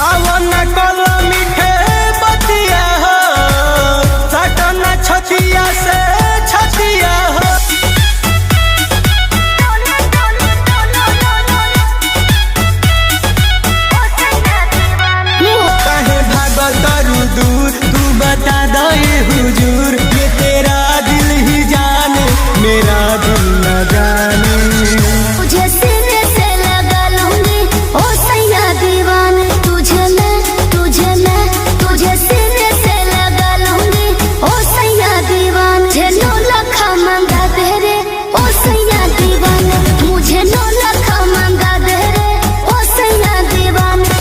आवो न कलो मीठे बतिया हो, सटो न छतिया से छतिया हो। काहे भागल करू दूर, तू बता दो ये हुजूर। ये तेरा दिल ही जाने, मेरा दिल न जाने। तुझे सीने से लगा लूंगी ओ सैया दीवाने, तुझे मैं तुझे सीने से लगा लूंगी ओ सैया दीवाने। मुझे 9 लाख मंगा दे रे ओ सैया दीवाने, मुझे 9 लाख मंगा दे रे ओ सैया दीवाने।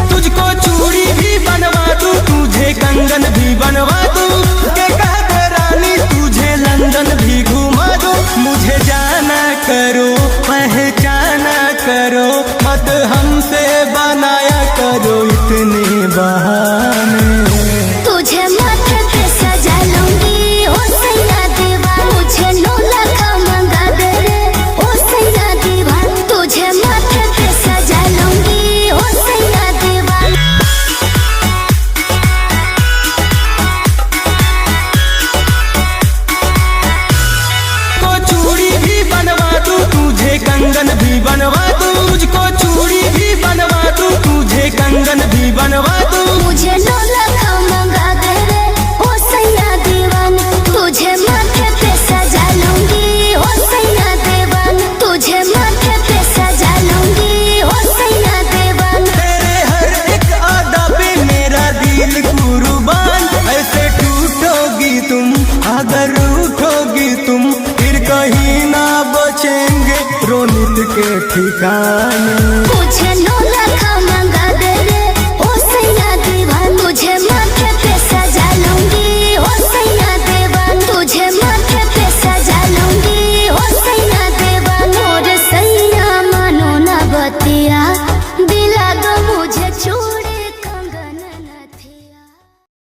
तुझको चूड़ी भी बनवा दूं, तुझे कंगन भी बनवा दूं, के कहते रानी तुझे लंदन भी घुमा दूं। मुझे जाना करो, पहचाना करो, मत हमसे बनाया करो इतने बहाने। तुझे माथे पे सजा लूंगी ओ सैया दीवान, मुझे 9 लाख मंगा दे रे ओ सैया दीवान। तुझे माथे पे सजा लूंगी ओ सैया दीवान। को चूड़ी भी बनवा दूं, तुझे कंगन भी बनवा दूं, मुझको चूड़ी भी बनवा दूं, तुझे कंगन भी बनवा दूं। मुझे 9 लाख मंगा दे रे ओ सैया दीवान, तुझे माथे पे सजा लूंगी ओ सैया दीवान। तुझे माथे पे सजा लूंगी ओ सैया दीवान। तेरे हर एक अदा पे मेरा दिल कुर्बान। ऐसे टूटोगी तुम, अगर रूठोगी तुम, फिर कहीं ना बचेंगे रोनित के ठिकाने। मुझे 9